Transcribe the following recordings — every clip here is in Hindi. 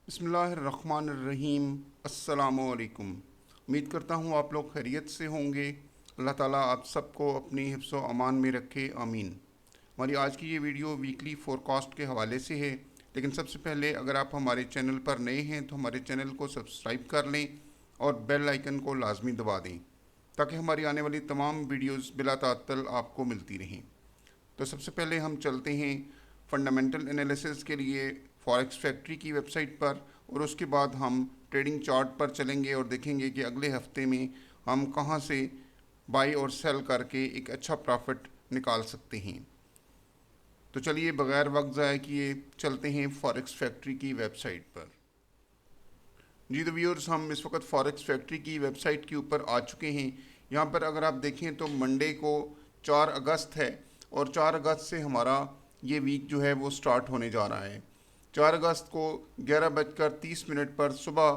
बिस्मिल्लाहिर्रहमानिर्रहीम। अस्सलामुअलैकुम। उम्मीद करता हूँ आप लोग खैरियत से होंगे। अल्लाह ताला आप सबको अपनी हिफ्ज़ व अमान में रखे, आमीन। हमारी आज की ये वीडियो वीकली फोरकास्ट के हवाले से है, लेकिन सबसे पहले अगर आप हमारे चैनल पर नए हैं तो हमारे चैनल को सब्सक्राइब कर लें और बेल आइकन को लाजमी दबा दें ताकि हमारी आने वाली तमाम वीडियोज़ बिला ताअत्तुल आपको मिलती रहें। तो सबसे पहले हम चलते हैं फंडामेंटल एनालिसिस के लिए फॉरेक्स फैक्ट्री की वेबसाइट पर, और उसके बाद हम ट्रेडिंग चार्ट पर चलेंगे और देखेंगे कि अगले हफ्ते में हम कहां से बाई और सेल करके एक अच्छा प्रॉफिट निकाल सकते हैं। तो चलिए बगैर वक्त ज़ाया किए चलते हैं फॉरेक्स फैक्ट्री की वेबसाइट पर। जी तो व्यूअर्स, हम इस वक्त फॉरेक्स फैक्ट्री की वेबसाइट के ऊपर आ चुके हैं। यहाँ पर अगर आप देखें तो मंडे को 4 अगस्त है और 4 अगस्त से हमारा ये वीक जो है वो स्टार्ट होने जा रहा है। 4 अगस्त को 11:30 पर सुबह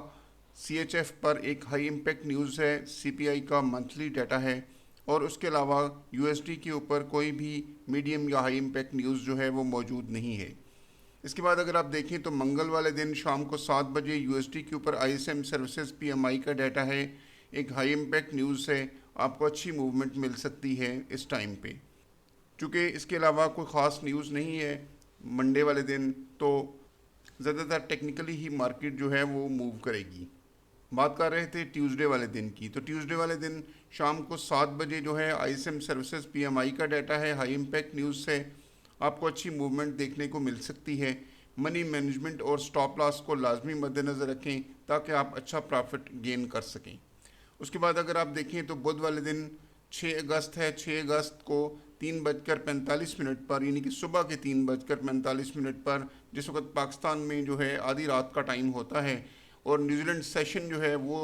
CHF पर एक हाई इम्पैक्ट न्यूज़ है, CPI का मंथली डाटा है, और उसके अलावा USD के ऊपर कोई भी मीडियम या हाई इम्पैक्ट न्यूज़ जो है वो मौजूद नहीं है। इसके बाद अगर आप देखें तो मंगल वाले दिन शाम को 7 बजे USD के ऊपर ISM सर्विसेज PMI का डाटा है, एक हाई इम्पैक्ट न्यूज़ है, आपको अच्छी मूवमेंट मिल सकती है इस टाइम पे। चूँकि इसके अलावा कोई ख़ास न्यूज़ नहीं है मंडे वाले दिन, तो ज़्यादातर टेक्निकली ही मार्केट जो है वो मूव करेगी। बात कर रहे थे ट्यूसडे वाले दिन की, तो ट्यूसडे वाले दिन शाम को 7 बजे जो है ISM सर्विसेज PMI का डाटा है, हाई इम्पैक्ट न्यूज़ से आपको अच्छी मूवमेंट देखने को मिल सकती है। मनी मैनेजमेंट और स्टॉप लॉस को लाजमी मद्देनज़र रखें ताकि आप अच्छा प्रॉफिट गेन कर सकें। उसके बाद अगर आप देखें तो बुध वाले दिन 6 अगस्त है। 6 अगस्त को 3:45 पर, यानी कि सुबह के 3:45 पर, जिस वक्त पाकिस्तान में जो है आधी रात का टाइम होता है और न्यूजीलैंड सेशन जो है वो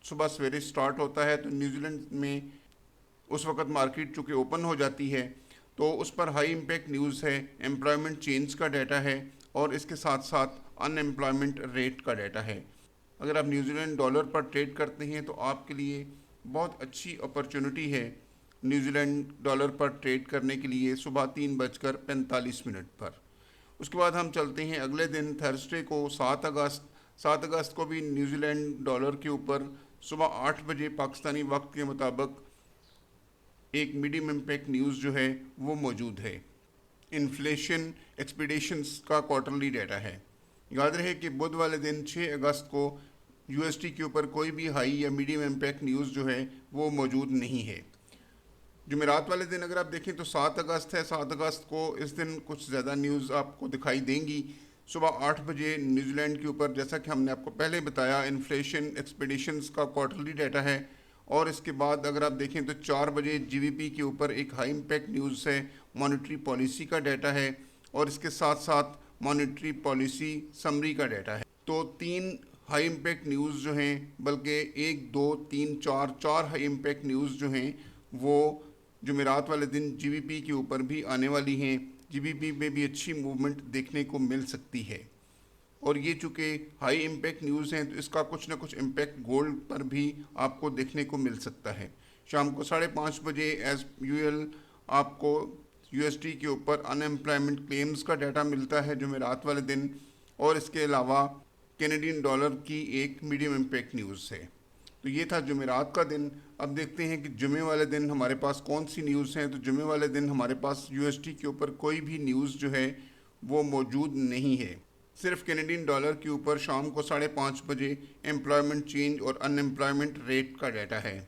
सुबह सवेरे स्टार्ट होता है, तो न्यूजीलैंड में उस वक्त मार्केट चूँकि ओपन हो जाती है, तो उस पर हाई इम्पैक्ट न्यूज़ है, एम्प्लॉयमेंट चेंज का डाटा है और इसके साथ साथ अनएम्प्लॉयमेंट रेट का डाटा है। अगर आप न्यूजीलैंड डॉलर पर ट्रेड करते हैं तो आपके लिए बहुत अच्छी अपॉर्चुनिटी है न्यूजीलैंड डॉलर पर ट्रेड करने के लिए सुबह 3:45 पर। उसके बाद हम चलते हैं अगले दिन थर्सडे को 7 अगस्त। 7 अगस्त को भी न्यूजीलैंड डॉलर के ऊपर सुबह 8 बजे पाकिस्तानी वक्त के मुताबिक एक मीडियम इम्पैक्ट न्यूज़ जो है वो मौजूद है। इन्फ्लेशन एक्सपेक्टेशंस का क्वार्टरली डाटा है। याद रहे कि बुध वाले दिन 6 अगस्त को USD के ऊपर कोई भी हाई या मीडियम इम्पैक्ट न्यूज़ जो है वो मौजूद नहीं है। जुमेरात वाले दिन अगर आप देखें तो 7 अगस्त है। 7 अगस्त को इस दिन कुछ ज़्यादा न्यूज़ आपको दिखाई देंगी। सुबह 8 बजे न्यूजीलैंड के ऊपर, जैसा कि हमने आपको पहले बताया, इन्फ्लेशन एक्सपेक्टेशंस का क्वार्टरली डाटा है। और इसके बाद अगर आप देखें तो 4 बजे GBP के ऊपर एक हाई इम्पैक्ट न्यूज़ है, मॉनेटरी पॉलिसी का डाटा है, और इसके साथ साथ मॉनेटरी पॉलिसी समरी का डाटा है। तो 3 हाई इम्पैक्ट न्यूज़ जो हैं, बल्कि 1 2 3 4 4 हाई इम्पैक्ट न्यूज़ जो हैं वो जुमेरात वाले दिन GBP के ऊपर भी आने वाली हैं। GBP में भी अच्छी मूवमेंट देखने को मिल सकती है, और ये चूँकि हाई इम्पैक्ट न्यूज़ हैं तो इसका कुछ ना कुछ इम्पैक्ट गोल्ड पर भी आपको देखने को मिल सकता है। शाम को 5:30 बजे एज यूजुअल आपको USD के ऊपर अनएम्प्लॉयमेंट क्लेम्स का डाटा मिलता है जुमेरात वाले दिन, और इसके अलावा कैनेडियन डॉलर की एक मीडियम इम्पैक्ट न्यूज़ है। तो ये था जुमेरात का दिन। अब देखते हैं कि जुमे वाले दिन हमारे पास कौन सी न्यूज़ हैं। तो जुमे वाले दिन हमारे पास USD के ऊपर कोई भी न्यूज़ जो है वो मौजूद नहीं है। सिर्फ कैनेडियन डॉलर के ऊपर शाम को 5:30 बजे एम्प्लॉयमेंट चेंज और अनएम्प्लॉयमेंट रेट का डाटा है।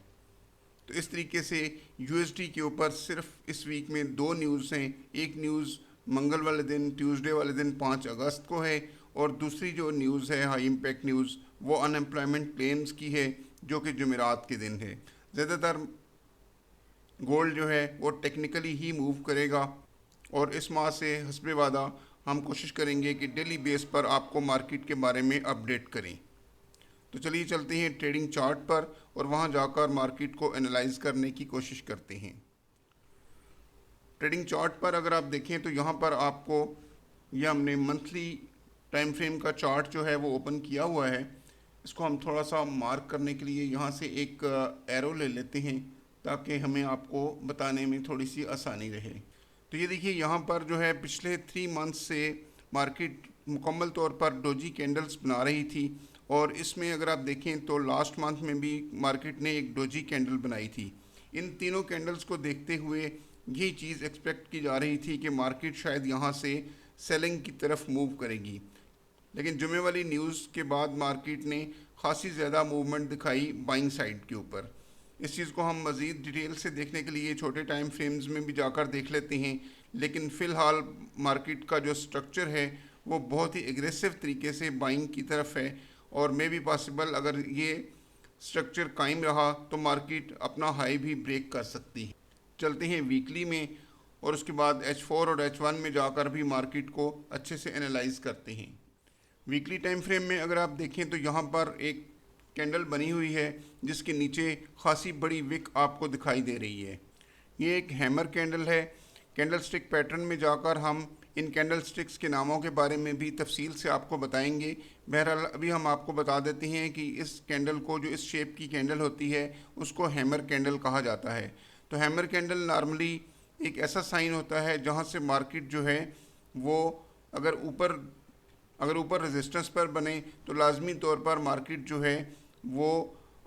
तो इस तरीके से USD के ऊपर सिर्फ इस वीक में 2 न्यूज़ हैं। एक न्यूज़ मंगल वाले दिन, ट्यूसडे वाले दिन 5 अगस्त को है, और दूसरी जो न्यूज़ है हाई इम्पैक्ट न्यूज़ वो अनएम्प्लॉयमेंट क्लेम्स की है जो कि जुमेरात के दिन है। ज़्यादातर गोल्ड जो है वो टेक्निकली ही मूव करेगा, और इस माह से हस्बे वादा हम कोशिश करेंगे कि डेली बेस पर आपको मार्केट के बारे में अपडेट करें। तो चलिए चलते हैं ट्रेडिंग चार्ट पर और वहां जाकर मार्केट को एनालाइज करने की कोशिश करते हैं। ट्रेडिंग चार्ट पर अगर आप देखें तो यहाँ पर आपको, यह हमने मंथली टाइम फ्रेम का चार्ट जो है वो ओपन किया हुआ है। इसको हम थोड़ा सा मार्क करने के लिए यहाँ से एक एरो ले लेते हैं ताकि हमें आपको बताने में थोड़ी सी आसानी रहे। तो ये देखिए यहाँ पर जो है पिछले 3 मंथ से मार्केट मुकम्मल तौर पर डोजी कैंडल्स बना रही थी और इसमें अगर आप देखें तो लास्ट मंथ में भी मार्केट ने एक डोजी कैंडल बनाई थी। इन तीनों कैंडल्स को देखते हुए यही चीज़ एक्सपेक्ट की जा रही थी कि मार्केट शायद यहाँ से सेलिंग की तरफ मूव करेगी, लेकिन जुमे वाली न्यूज़ के बाद मार्केट ने खासी ज़्यादा मूवमेंट दिखाई बाइंग साइड के ऊपर। इस चीज़ को हम मज़ीद डिटेल से देखने के लिए छोटे टाइम फ्रेम्स में भी जाकर देख लेते हैं, लेकिन फ़िलहाल मार्केट का जो स्ट्रक्चर है वो बहुत ही एग्रेसिव तरीके से बाइंग की तरफ है और मे बी पॉसिबल अगर ये स्ट्रक्चर कायम रहा तो मार्केट अपना हाई भी ब्रेक कर सकती है। चलते हैं वीकली में और उसके बाद H4 और H1 में जाकर भी मार्केट को अच्छे से एनालाइज करते हैं। वीकली टाइम फ्रेम में अगर आप देखें तो यहाँ पर एक कैंडल बनी हुई है जिसके नीचे खासी बड़ी विक आपको दिखाई दे रही है। ये एक हैमर कैंडल है। कैंडल स्टिक पैटर्न में जाकर हम इन कैंडल स्टिक्स के नामों के बारे में भी तफसील से आपको बताएंगे। बहरहाल अभी हम आपको बता देते हैं कि इस कैंडल को, जो इस शेप की कैंडल होती है, उसको हैमर कैंडल कहा जाता है। तो हैमर कैंडल नॉर्मली एक ऐसा साइन होता है जहाँ से मार्केट जो है वो अगर ऊपर रेजिस्टेंस पर बने तो लाजमी तौर पर मार्केट जो है वो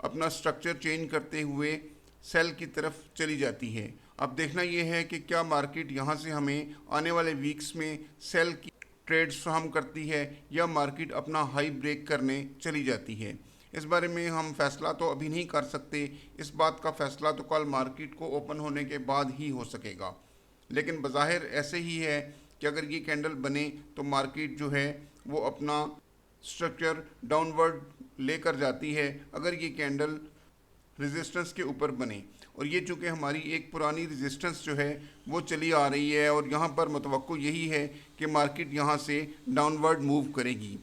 अपना स्ट्रक्चर चेंज करते हुए सेल की तरफ चली जाती है। अब देखना यह है कि क्या मार्केट यहाँ से हमें आने वाले वीक्स में सेल की ट्रेड्स फ्राहम करती है या मार्केट अपना हाई ब्रेक करने चली जाती है। इस बारे में हम फैसला तो अभी नहीं कर सकते, इस बात का फैसला तो कल मार्केट को ओपन होने के बाद ही हो सकेगा। लेकिन बज़ाहिर ऐसे ही है कि अगर ये कैंडल बने तो मार्केट जो है वो अपना स्ट्रक्चर डाउनवर्ड लेकर जाती है अगर ये कैंडल रेजिस्टेंस के ऊपर बने। और ये चूँकि हमारी एक पुरानी रेजिस्टेंस जो है वो चली आ रही है और यहाँ पर मुतवक्को यही है कि मार्केट यहाँ से डाउनवर्ड मूव करेगी।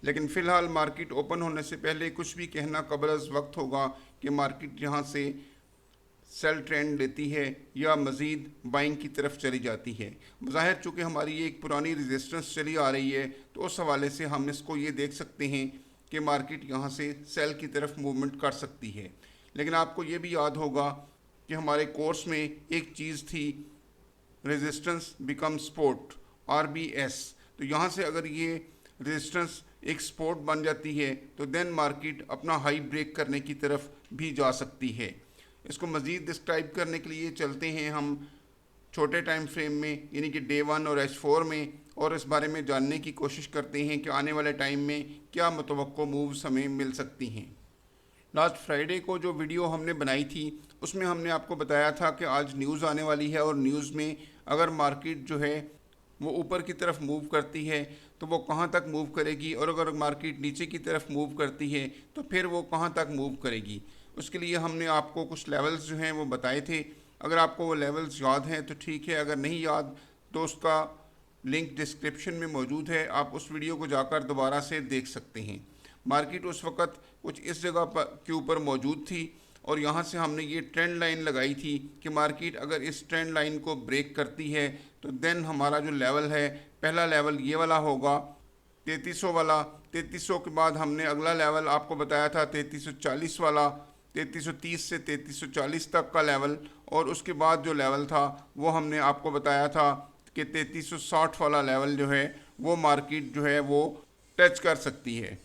लेकिन फ़िलहाल मार्केट ओपन होने से पहले कुछ भी कहना कबल अज़ वक्त होगा कि मार्केट यहाँ से सेल ट्रेंड लेती है या मज़ीद बाइंग की तरफ चली जाती है। ज़ाहिर चूँकि हमारी एक पुरानी रेजिस्टेंस चली आ रही है तो उस हवाले से हम इसको ये देख सकते हैं कि मार्केट यहाँ से सेल की तरफ मूवमेंट कर सकती है। लेकिन आपको ये भी याद होगा कि हमारे कोर्स में एक चीज़ थी रेजिस्टेंस बिकम सपोर्ट, RBS। तो यहाँ से अगर ये रेजिस्टेंस एक सपोर्ट बन जाती है तो देन मार्केट अपना हाई ब्रेक करने की तरफ भी जा सकती है। इसको मज़ीद डिस्क्राइब करने के लिए चलते हैं हम छोटे टाइम फ्रेम में, यानी कि डे 1 और H4 में, और इस बारे में जानने की कोशिश करते हैं कि आने वाले टाइम में क्या मुतवक्को मूव्स हमें मिल सकती हैं। लास्ट फ्राइडे को जो वीडियो हमने बनाई थी उसमें हमने आपको बताया था कि आज न्यूज़ आने वाली है और न्यूज़ में अगर मार्केट जो है वो ऊपर की तरफ मूव करती है तो वो कहाँ तक मूव करेगी, और अगर मार्केट नीचे की तरफ मूव करती है तो फिर वो कहाँ तक मूव करेगी। उसके लिए हमने आपको कुछ लेवल्स जो हैं वो बताए थे। अगर आपको वो लेवल्स याद हैं तो ठीक है, अगर नहीं याद तो उसका लिंक डिस्क्रिप्शन में मौजूद है, आप उस वीडियो को जाकर दोबारा से देख सकते हैं। मार्केट उस वक़्त कुछ इस जगह के ऊपर मौजूद थी और यहाँ से हमने ये ट्रेंड लाइन लगाई थी कि मार्केट अगर इस ट्रेंड लाइन को ब्रेक करती है तो देन हमारा जो लेवल है, पहला लेवल ये वाला होगा 3300 वाला। 3300 के बाद हमने अगला लेवल आपको बताया था 3340 वाला, 3330 से 3340 तक का लेवल, और उसके बाद जो लेवल था वो हमने आपको बताया था कि 3360 वाला लेवल जो है वो मार्केट जो है वो टच कर सकती है।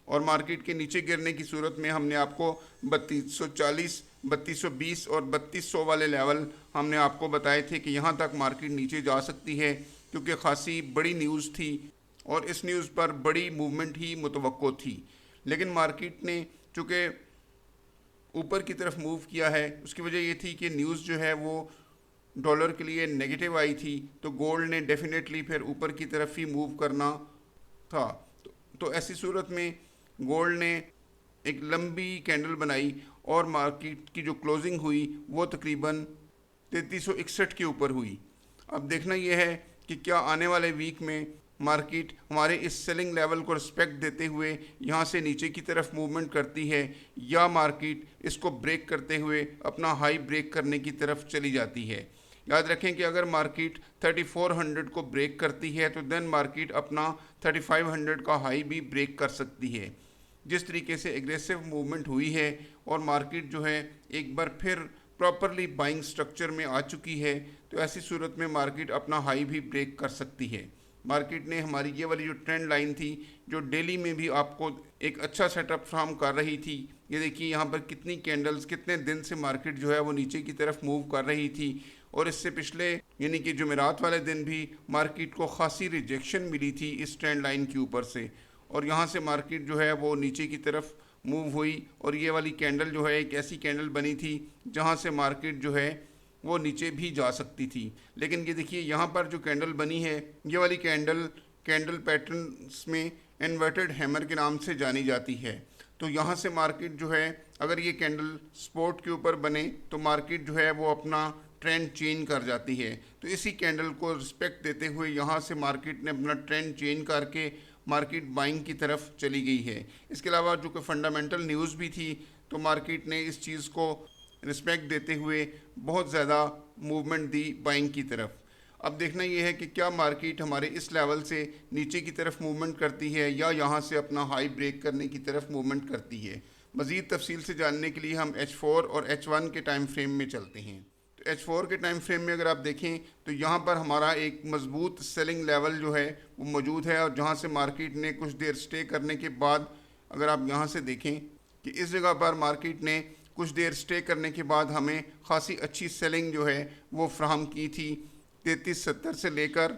और मार्केट के नीचे गिरने की सूरत में हमने आपको 3240, 3220 और 3200 वाले लेवल हमने आपको बताए थे कि यहाँ तक मार्केट नीचे जा सकती है, क्योंकि ख़ासी बड़ी न्यूज़ थी और इस न्यूज़ पर बड़ी मूवमेंट ही मुतवक्को थी। लेकिन मार्केट ने चूँकि ऊपर की तरफ मूव किया है, उसकी वजह ये थी कि न्यूज़ जो है वो डॉलर के लिए नेगेटिव आई थी, तो गोल्ड ने डेफिनेटली फिर ऊपर की तरफ ही मूव करना था। तो ऐसी सूरत में गोल्ड ने एक लंबी कैंडल बनाई और मार्केट की जो क्लोजिंग हुई वो तकरीबन 3361 के ऊपर हुई। अब देखना यह है कि क्या आने वाले वीक में मार्केट हमारे इस सेलिंग लेवल को रिस्पेक्ट देते हुए यहाँ से नीचे की तरफ मूवमेंट करती है या मार्केट इसको ब्रेक करते हुए अपना हाई ब्रेक करने की तरफ चली जाती है। याद रखें कि अगर मार्केट 3400 को ब्रेक करती है तो देन मार्केट अपना 3500 का हाई भी ब्रेक कर सकती है। जिस तरीके से एग्रेसिव मूवमेंट हुई है और मार्केट जो है एक बार फिर प्रॉपरली बाइंग स्ट्रक्चर में आ चुकी है, तो ऐसी सूरत में मार्केट अपना हाई भी ब्रेक कर सकती है। मार्केट ने हमारी ये वाली जो ट्रेंड लाइन थी, जो डेली में भी आपको एक अच्छा सेटअप फ्राहम कर रही थी। ये देखिए यहाँ पर कितनी कैंडल्स, कितने दिन से मार्केट जो है वो नीचे की तरफ मूव कर रही थी। और इससे पिछले यानी कि जुमेरात वाले दिन भी मार्केट को खासी रिजेक्शन मिली थी इस ट्रेंड लाइन के ऊपर से, और यहाँ से मार्केट जो है वो नीचे की तरफ मूव हुई। और ये वाली कैंडल जो है एक ऐसी कैंडल बनी थी जहाँ से मार्केट जो है वो नीचे भी जा सकती थी। लेकिन ये देखिए यहाँ पर जो कैंडल बनी है, ये वाली कैंडल पैटर्न्स में इन्वर्टेड हैमर के नाम से जानी जाती है। तो यहाँ से मार्केट जो है, अगर ये कैंडल स्पॉट के ऊपर बने तो मार्केट जो है वो अपना ट्रेंड चेंज कर जाती है। तो इसी कैंडल को रिस्पेक्ट देते हुए यहाँ से मार्केट ने अपना ट्रेंड चेंज करके मार्केट बाइंग की तरफ चली गई है। इसके अलावा जो कि फंडामेंटल न्यूज़ भी थी, तो मार्केट ने इस चीज़ को रिस्पेक्ट देते हुए बहुत ज़्यादा मूवमेंट दी बाइंग की तरफ। अब देखना ये है कि क्या मार्केट हमारे इस लेवल से नीचे की तरफ मूवमेंट करती है या यहाँ से अपना हाई ब्रेक करने की तरफ मूवमेंट करती है। मज़ीद तफसील से जानने के लिए हम H4 और H1 के टाइम फ्रेम में चलते हैं। तो H4 के टाइम फ्रेम में अगर आप देखें तो यहाँ पर हमारा एक मजबूत सेलिंग लेवल जो है वो मौजूद है, और जहाँ से मार्केट ने कुछ देर स्टे करने के बाद अगर आप यहाँ से देखें कि इस जगह पर मार्केट ने कुछ देर स्टे करने के बाद हमें खासी अच्छी सेलिंग जो है वो फ्राहम की थी। 3370 से लेकर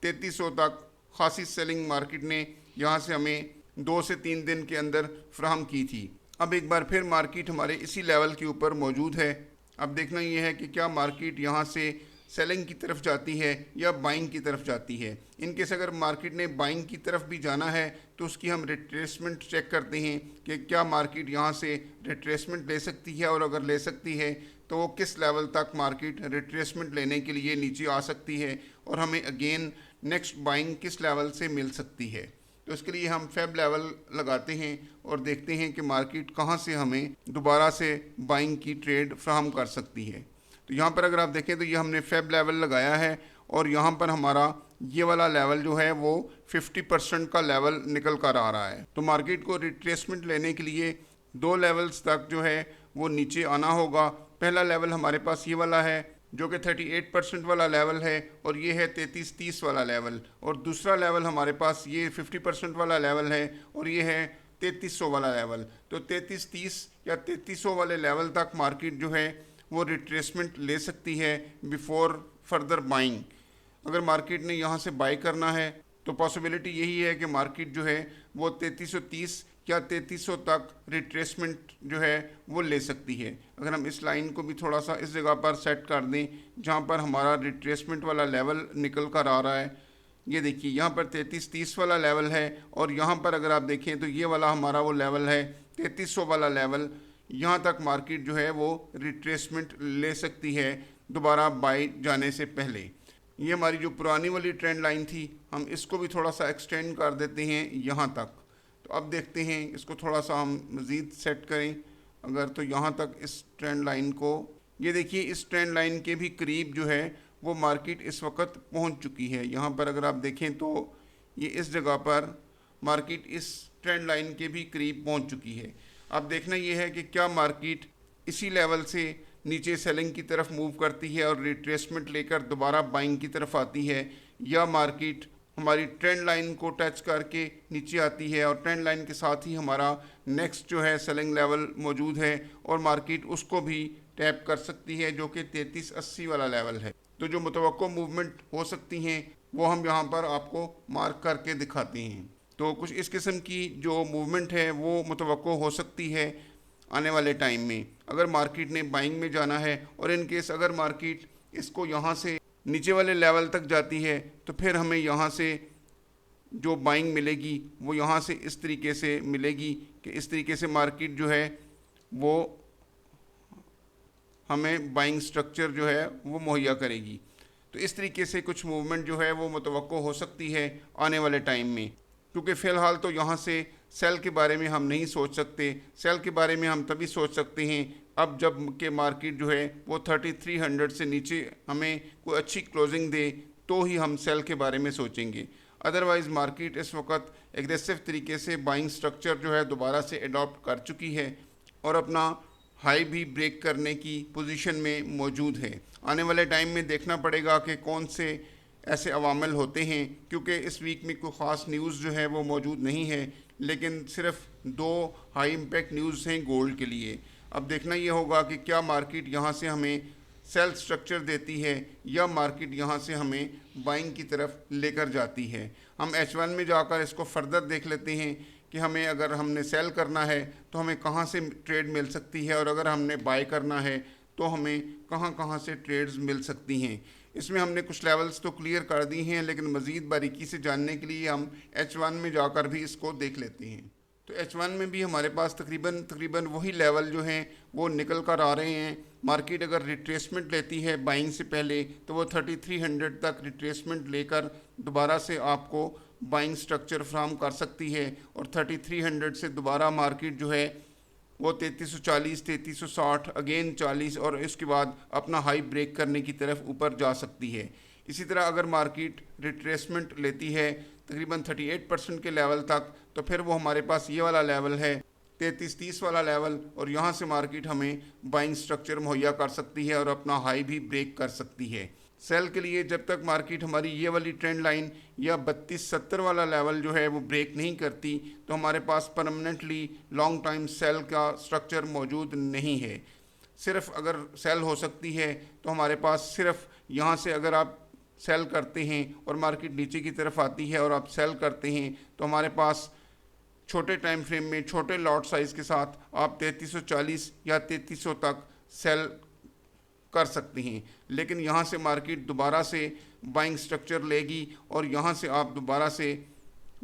3300 तक खासी सेलिंग मार्केट ने यहाँ से हमें 2 से 3 दिन के अंदर फ्राहम की थी। अब एक बार फिर मार्केट हमारे इसी लेवल के ऊपर मौजूद है। अब देखना यह है कि क्या मार्केट यहाँ से सेलिंग की तरफ जाती है या बाइंग की तरफ जाती है। इनकेस अगर मार्केट ने बाइंग की तरफ भी जाना है तो उसकी हम रिट्रेसमेंट चेक करते हैं कि क्या मार्केट यहाँ से रिट्रेसमेंट ले सकती है, और अगर ले सकती है तो वो किस लेवल तक मार्केट रिट्रेसमेंट लेने के लिए नीचे आ सकती है, और हमें अगेन नेक्स्ट बाइंग किस लेवल से मिल सकती है। तो इसके लिए हम फेब लेवल लगाते हैं और देखते हैं कि मार्केट कहाँ से हमें दोबारा से बाइंग की ट्रेड फ्राहम कर सकती है। तो यहाँ पर अगर आप देखें तो ये हमने फेब लेवल लगाया है, और यहाँ पर हमारा ये वाला लेवल जो है वो 50% का लेवल निकल कर आ रहा है। तो मार्केट को रिट्रेसमेंट लेने के लिए 2 लेवल्स तक जो है वो नीचे आना होगा। पहला लेवल हमारे पास ये वाला है जो कि 38% वाला लेवल है, और ये है 3330 वाला लेवल। और दूसरा लेवल हमारे पास ये 50% वाला लेवल है, और ये है 3300 वाला लेवल। तो 3330 या 3300 वाले लेवल तक मार्केट जो है वो रिट्रेसमेंट ले सकती है बिफोर फर्दर बाइंग। अगर मार्केट ने यहाँ से बाई करना है तो पॉसिबिलिटी यही है कि मार्केट जो है वो 3330 या 3300 तक रिट्रेसमेंट जो है वो ले सकती है। अगर हम इस लाइन को भी थोड़ा सा इस जगह पर सेट कर दें जहाँ पर हमारा रिट्रेसमेंट वाला लेवल निकल कर आ रहा है, ये देखिए यहाँ पर 3330 वाला लेवल है, और यहाँ पर अगर आप देखें तो ये वाला हमारा वो लेवल है 3300 वाला लेवल। यहाँ तक मार्केट जो है वो रिट्रेसमेंट ले सकती है दोबारा बाई जाने से पहले। ये हमारी जो पुरानी वाली ट्रेंड लाइन थी, हम इसको भी थोड़ा सा एक्सटेंड कर देते हैं यहाँ तक। तो अब देखते हैं इसको थोड़ा सा हम मज़ीद सेट करें अगर, तो यहाँ तक इस ट्रेंड लाइन को, ये देखिए इस ट्रेंड लाइन के भी करीब जो है वो मार्केट इस वक्त पहुँच चुकी है। यहाँ पर अगर आप देखें तो ये इस जगह पर मार्केट इस ट्रेंड लाइन के भी करीब पहुँच चुकी है। अब देखना ये है कि क्या मार्केट इसी लेवल से नीचे सेलिंग की तरफ मूव करती है और रिट्रेसमेंट लेकर दोबारा बाइंग की तरफ आती है, या मार्केट हमारी ट्रेंड लाइन को टच करके नीचे आती है और ट्रेंड लाइन के साथ ही हमारा नेक्स्ट जो है सेलिंग लेवल मौजूद है और मार्केट उसको भी टैप कर सकती है जो कि 3380 वाला लेवल है। तो जो मुतवक्को मूवमेंट हो सकती हैं वो हम यहाँ पर आपको मार्क करके दिखाते हैं। तो कुछ इस किस्म की जो मूवमेंट है वो मुतवक्को हो सकती है आने वाले टाइम में, अगर मार्केट ने बाइंग में जाना है। और इन केस अगर मार्केट इसको यहाँ से नीचे वाले लेवल तक जाती है तो फिर हमें यहाँ से जो बाइंग मिलेगी वो यहाँ से इस तरीके से मिलेगी कि इस तरीके से मार्केट जो है वो हमें बाइंग स्ट्रक्चर जो है वो मुहैया करेगी। तो इस तरीके से कुछ मूवमेंट जो है वो मुतवक्को हो सकती है आने वाले टाइम में, क्योंकि फ़िलहाल तो यहाँ से सेल के बारे में हम नहीं सोच सकते। सेल के बारे में हम तभी सोच सकते हैं अब जब के मार्केट जो है वो 3300 से नीचे हमें कोई अच्छी क्लोजिंग दे तो ही हम सेल के बारे में सोचेंगे। अदरवाइज़ मार्केट इस वक्त एग्रेसिव तरीके से बाइंग स्ट्रक्चर जो है दोबारा से अडॉप्ट कर चुकी है और अपना हाई भी ब्रेक करने की पोजीशन में मौजूद है। आने वाले टाइम में देखना पड़ेगा कि कौन से ऐसे अवामिल होते हैं, क्योंकि इस वीक में कोई ख़ास न्यूज़ जो है वो मौजूद नहीं है, लेकिन सिर्फ दो हाई इम्पैक्ट न्यूज़ हैं गोल्ड के लिए। अब देखना ये होगा कि क्या मार्केट यहाँ से हमें सेल स्ट्रक्चर देती है या मार्केट यहाँ से हमें बाइंग की तरफ लेकर जाती है। हम H1 में जाकर इसको फर्दर देख लेते हैं कि हमें अगर हमने सेल करना है तो हमें कहाँ से ट्रेड मिल सकती है, और अगर हमने बाय करना है तो हमें कहाँ कहाँ से ट्रेड्स मिल सकती हैं। इसमें हमने कुछ लेवल्स तो क्लियर कर दी हैं, लेकिन मज़ीद बारीकी से जानने के लिए हम H1 में जाकर भी इसको देख लेते हैं। तो H1 में भी हमारे पास तकरीबन वही लेवल जो हैं वो निकल कर आ रहे हैं। मार्केट अगर रिट्रेसमेंट लेती है बाइंग से पहले तो वो 3300 तक रिट्रेसमेंट लेकर दोबारा से आपको बाइंग स्ट्रक्चर फ्राहम कर सकती है, और 3300 से दोबारा मार्केट जो है वो 3340, 3360, अगेन 40, और इसके बाद अपना हाई ब्रेक करने की तरफ ऊपर जा सकती है। इसी तरह अगर मार्केट रिट्रेसमेंट लेती है तकरीबन 38% के लेवल तक, तो फिर वो हमारे पास ये वाला लेवल है 3330 वाला लेवल, और यहाँ से मार्केट हमें बाइंग स्ट्रक्चर मुहैया कर सकती है और अपना हाई भी ब्रेक कर सकती है। सेल के लिए जब तक मार्केट हमारी ये वाली ट्रेंड लाइन या 3270 वाला लेवल जो है वो ब्रेक नहीं करती, तो हमारे पास परमानेंटली लॉन्ग टाइम सेल का स्ट्रक्चर मौजूद नहीं है। सिर्फ अगर सेल हो सकती है तो हमारे पास सिर्फ यहाँ से अगर आप सेल करते हैं और मार्केट नीचे की तरफ आती है और आप सेल करते हैं, तो हमारे पास छोटे टाइम फ्रेम में छोटे लॉट साइज़ के साथ आप 3340 या 3300 तक सेल कर सकते हैं। लेकिन यहाँ से मार्केट दोबारा से बाइंग स्ट्रक्चर लेगी और यहाँ से आप दोबारा से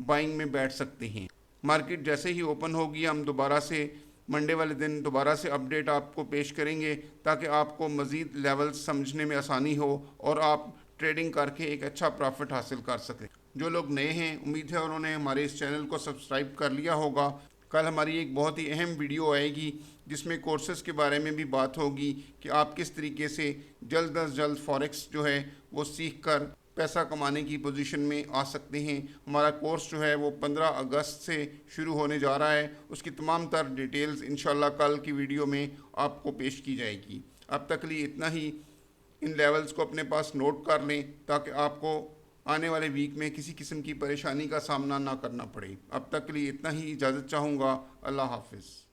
बाइंग में बैठ सकते हैं। मार्केट जैसे ही ओपन होगी हम दोबारा से मंडे वाले दिन दोबारा से अपडेट आपको पेश करेंगे, ताकि आपको मज़ीद लेवल्स समझने में आसानी हो और आप ट्रेडिंग करके एक अच्छा प्रॉफिट हासिल कर सकें। जो लोग नए हैं, उम्मीद है उन्होंने हमारे इस चैनल को सब्सक्राइब कर लिया होगा। कल हमारी एक बहुत ही अहम वीडियो आएगी जिसमें कोर्सेज़ के बारे में भी बात होगी कि आप किस तरीके से जल्द अज जल्द फॉरेक्स जो है वो सीख कर पैसा कमाने की पोजीशन में आ सकते हैं। हमारा कोर्स जो है वो 15 अगस्त से शुरू होने जा रहा है। उसकी तमाम तर डिटेल्स इंशाल्लाह कल की वीडियो में आपको पेश की जाएगी। अब तक के लिए इतना ही। इन लेवल्स को अपने पास नोट कर लें ताकि आपको आने वाले वीक में किसी किस्म की परेशानी का सामना ना करना पड़े। अब तक के लिए इतना ही, इजाज़त चाहूँगा। अल्लाह हाफिज़।